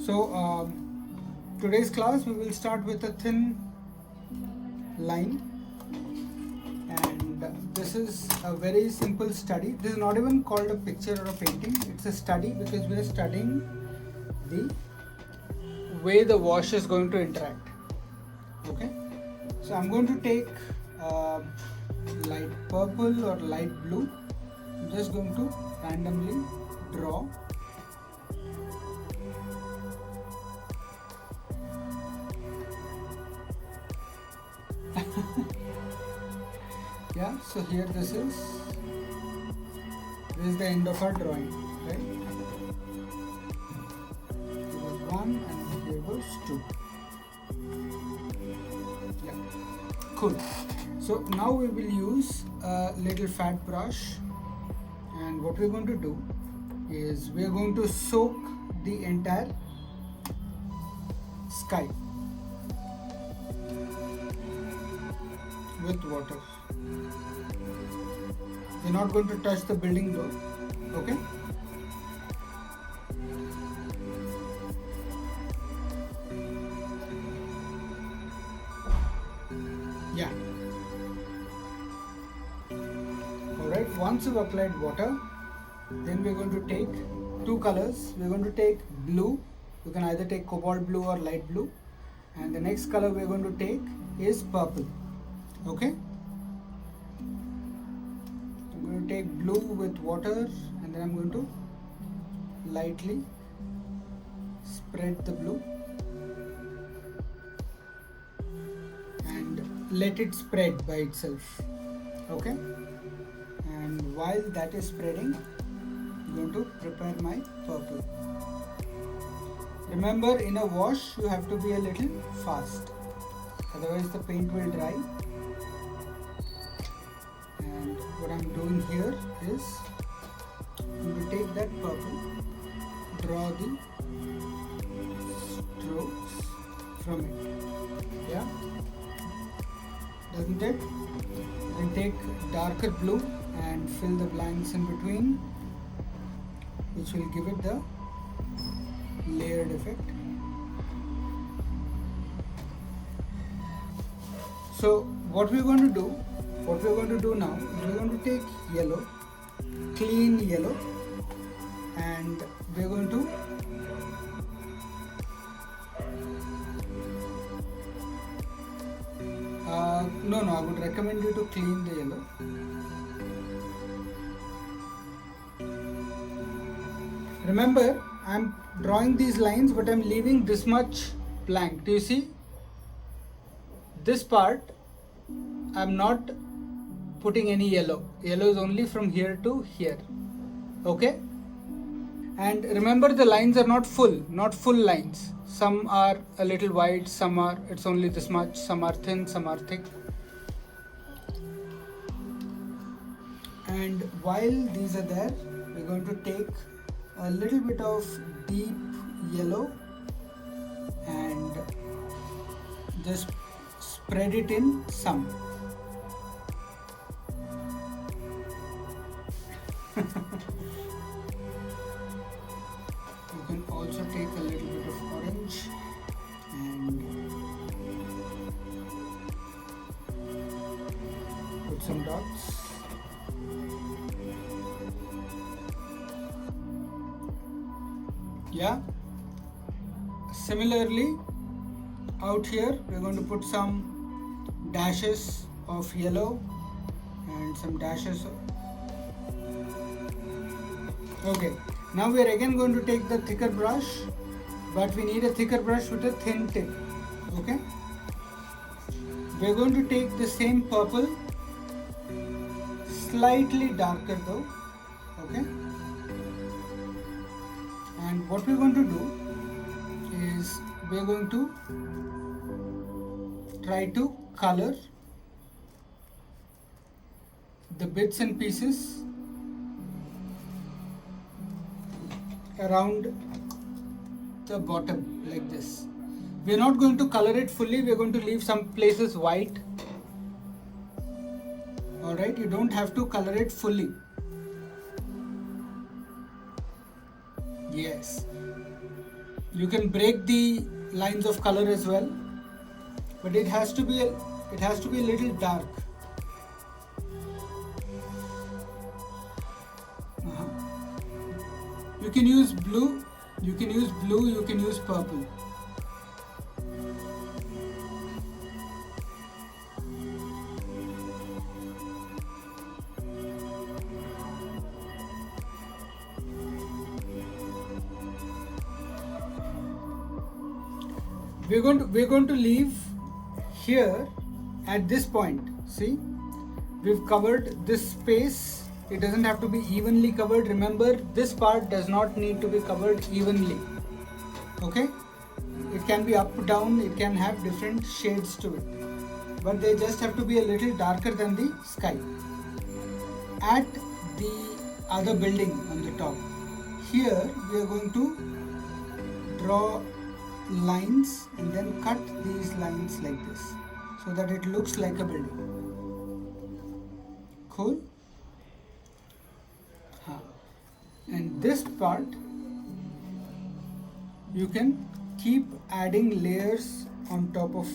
So today's class we will start with a thin line, and this is a very simple study. This is not even called a picture or a painting, it's a study because we are studying the way the wash is going to interact. Okay, so I'm going to take light purple or light blue. I'm just going to randomly draw. Yeah, so here this is the end of our drawing, right? Here was 1 and here was 2. Yeah, cool. So now we will use a little fat brush, and what we're going to do is we're going to soak the entire sky with water. We're not going to touch the building though, okay? Yeah. Alright, once you've applied water, then we're going to take two colors. We're going to take blue. You can either take cobalt blue or light blue. And the next color we're going to take is purple. Okay? I'm going to take blue with water, and then I'm going to lightly spread the blue and let it spread by itself. Okay? And while that is spreading, I'm going to prepare my purple. Remember, in a wash you have to be a little fast, otherwise the paint will dry. And what I'm doing here is I'm going to take that purple, draw the strokes from it. Yeah, doesn't it? Then take darker blue and fill the blanks in between, which will give it the layered effect. So what we're going to do now is we're going to take yellow, clean yellow, and we're going to no, I would recommend you to clean the yellow. Remember, I'm drawing these lines, but I'm leaving this much blank. Do you see? This part, I'm not putting any yellow. Yellow is only from here to here. Okay? And remember, the lines are not full lines. Some are a little wide, some are, it's only this much, some are thin, some are thick. And while these are there, we're going to take a little bit of deep yellow and just spread it in some. You can also take a little bit of orange and put some dots. Yeah, similarly out here we're going to put some dashes of yellow and some dashes of... Okay, now we are again going to take the thicker brush, but we need a thicker brush with a thin tip. Okay, we're going to take the same purple, slightly darker though. Okay, and what we're going to do is we're going to try to color the bits and pieces around the bottom like this. We are not going to color it fully, we are going to leave some places white. Alright, you don't have to color it fully. Yes. You can break the lines of color as well, but it has to be a little dark. You can use blue, you can use purple. We're going to leave here at this point. See, we've covered this space. It doesn't have to be evenly covered. Remember, this part does not need to be covered evenly. Okay, it can be up, down, it can have different shades to it, but they just have to be a little darker than the sky. At the other building on the top, here we are going to draw lines and then cut these lines like this so that it looks like a building. Cool? And this part you can keep adding layers on top of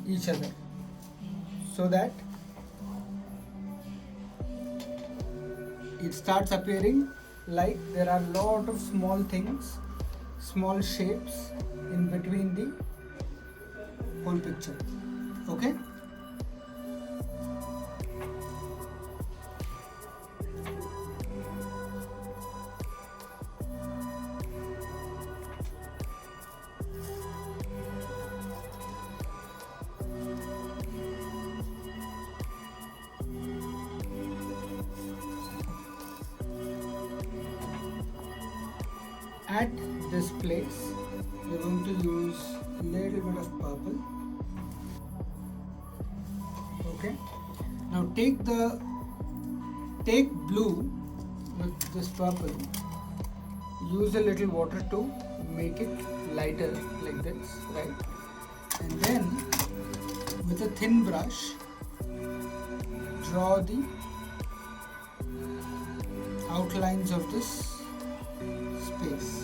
each other so that it starts appearing like there are a lot of small things, small shapes in between the whole picture. Okay? At this place, we're going to use a little bit of purple. Okay. Now take blue with this purple. Use a little water to make it lighter like this, right? And then with a thin brush, draw the outlines of this space.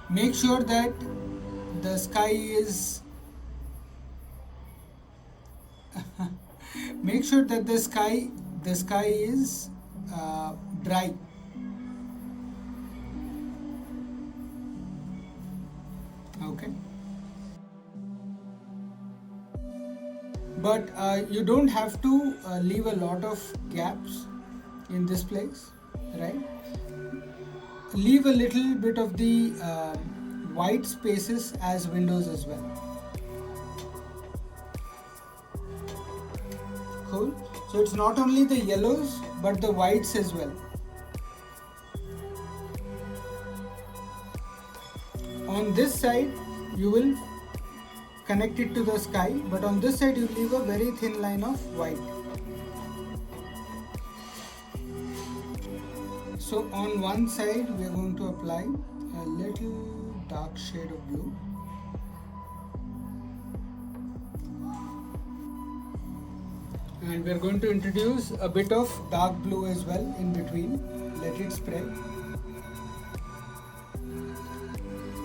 Make sure that the sky is dry. Okay. But you don't have to leave a lot of gaps in this place, right? Leave a little bit of the white spaces as windows as well. Cool. So it's not only the yellows but the whites as well. On this side you will connect it to the sky, but on this side you leave a very thin line of white. So on one side we are going to apply a little dark shade of blue. And we are going to introduce a bit of dark blue as well in between. Let it spread.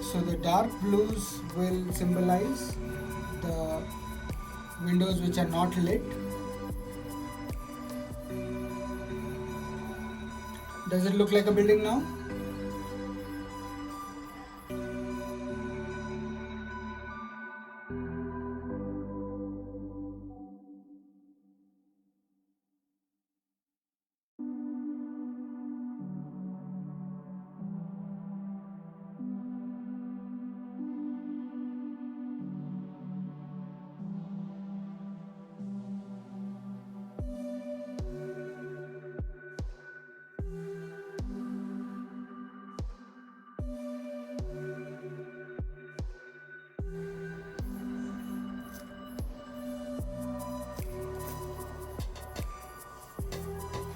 So the dark blues will symbolize the windows which are not lit. Does it look like a building now?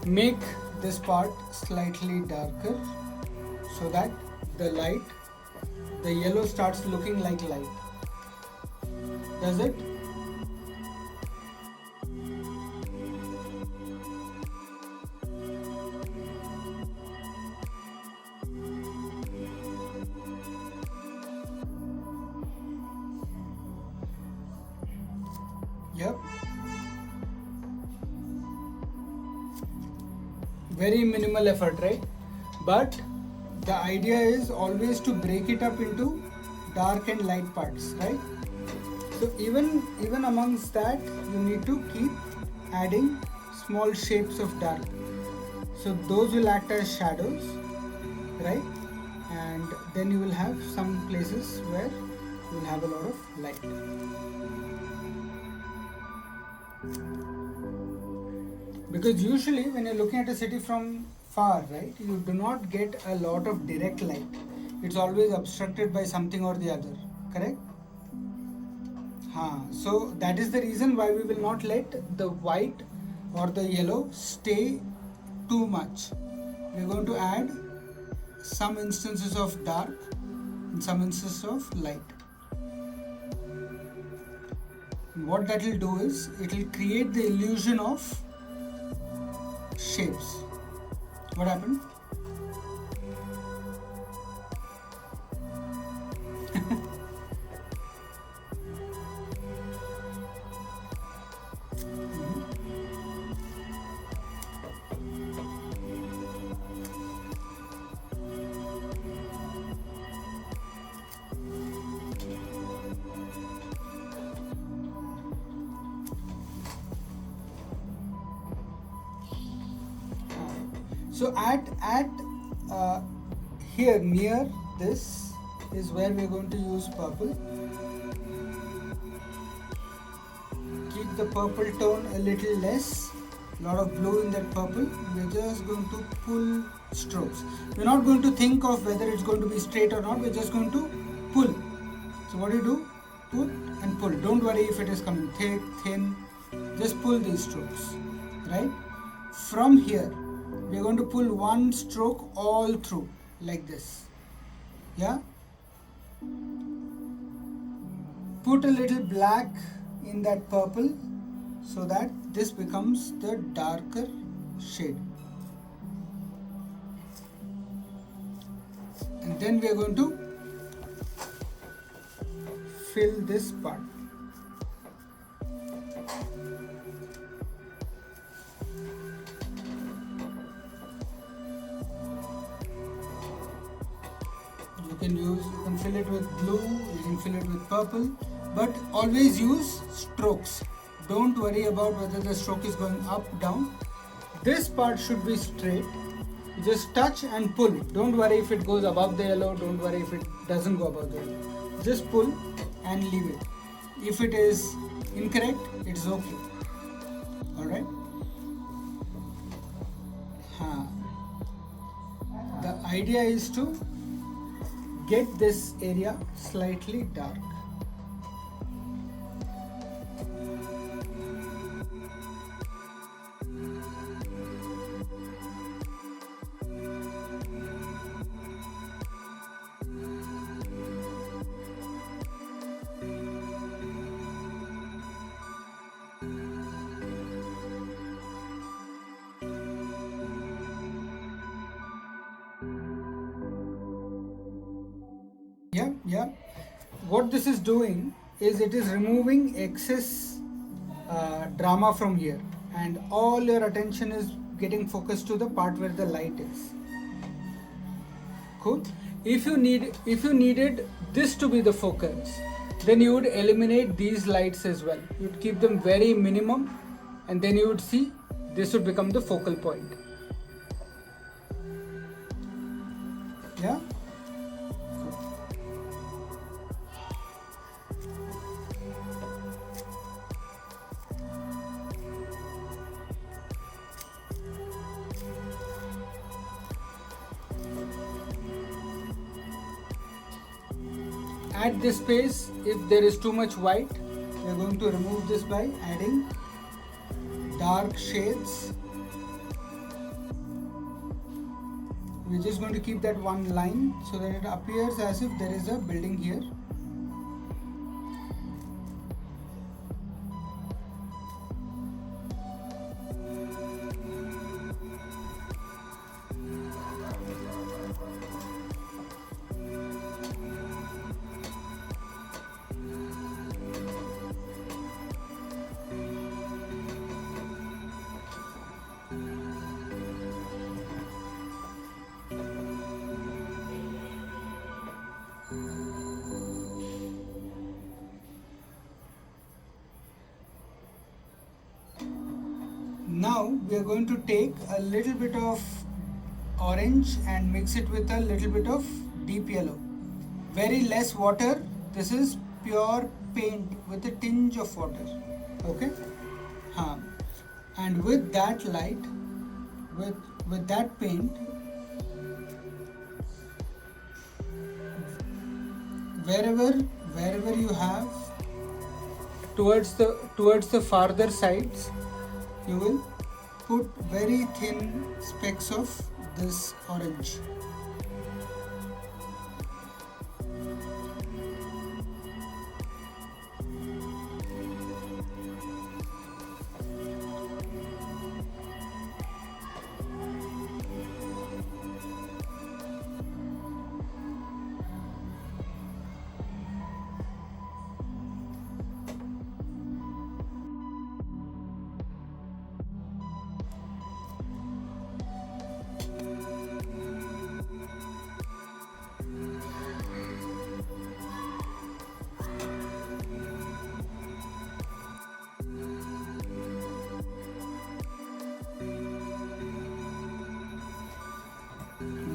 Make this part slightly darker so that the yellow starts looking like light. Does it? Very minimal effort, right? But the idea is always to break it up into dark and light parts, right? So even amongst that, you need to keep adding small shapes of dark. So those will act as shadows, right? And then you will have some places where you will have a lot of light. Because usually when you're looking at a city from far, right, you do not get a lot of direct light. It's always obstructed by something or the other, correct? So that is the reason why we will not let the white or the yellow stay too much. We're going to add some instances of dark and some instances of light. And what that will do is it will create the illusion of shapes. What happened? So at here near this is where we are going to use purple. Keep the purple tone a little less, a lot of blue in that purple. We're just going to pull strokes. We're not going to think of whether it's going to be straight or not, we're just going to pull. So what do you do? Pull and pull. Don't worry if it is coming thick, thin, just pull these strokes, right? From here, we are going to pull one stroke all through like this. Yeah? Put a little black in that purple so that this becomes the darker shade. And then we are going to fill this part. You can fill it with blue, you can fill it with purple, but always use strokes. Don't worry about whether the stroke is going up, down. This part should be straight. You just touch and pull. Don't worry if it goes above the yellow, don't worry if it doesn't go above the yellow. Just pull and leave it. If it is incorrect, it's okay. Alright? The idea is to get this area slightly dark. Yeah. What this is doing is it is removing excess drama from here, and all your attention is getting focused to the part where the light is. Cool. If you needed this to be the focus, then you would eliminate these lights as well. You'd keep them very minimum, and then you would see this would become the focal point. Yeah. At this space, if there is too much white, we are going to remove this by adding dark shades. We're just going to keep that one line so that it appears as if there is a building here. Now we are going to take a little bit of orange and mix it with a little bit of deep yellow. Very less water. This is pure paint with a tinge of water. Okay. And with that light, with that paint, wherever you have towards the farther sides, you will put very thin specks of this orange.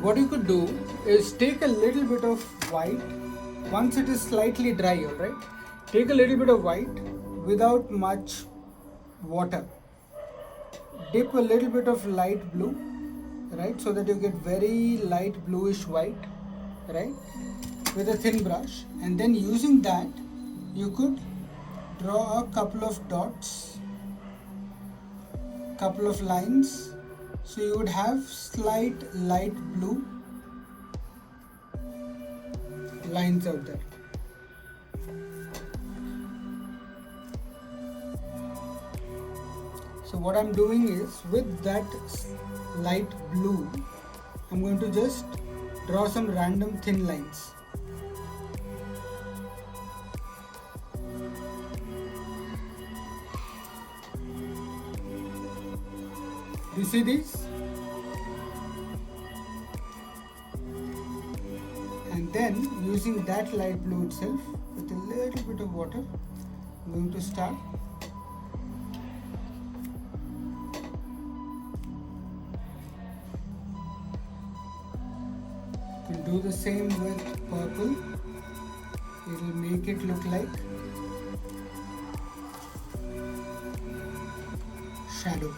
What you could do is take a little bit of white once it is slightly dry, alright? Take a little bit of white without much water. Dip a little bit of light blue, right? So that you get very light bluish white, right? With a thin brush, and then using that you could draw a couple of dots, couple of lines. So you would have slight light blue lines out there. So what I'm doing is, with that light blue, I'm going to just draw some random thin lines. You see these? And then using that light blue itself with a little bit of water, I'm going to start you can do the same with purple. It will make it look like shadow.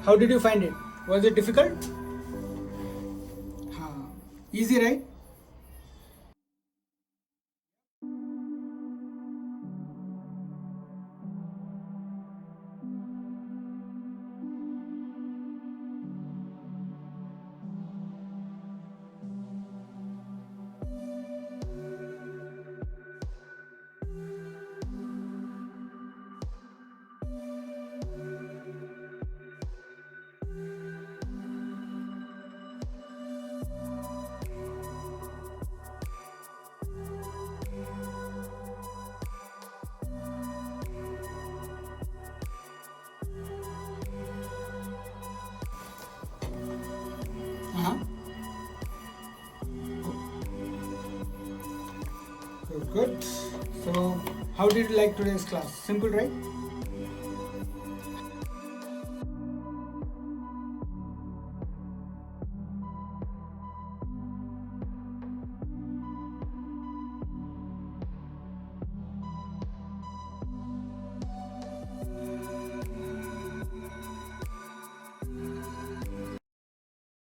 How did you find it? Was it difficult? Easy, right? Uh-huh. Good. So, how did you like today's class? Simple, right?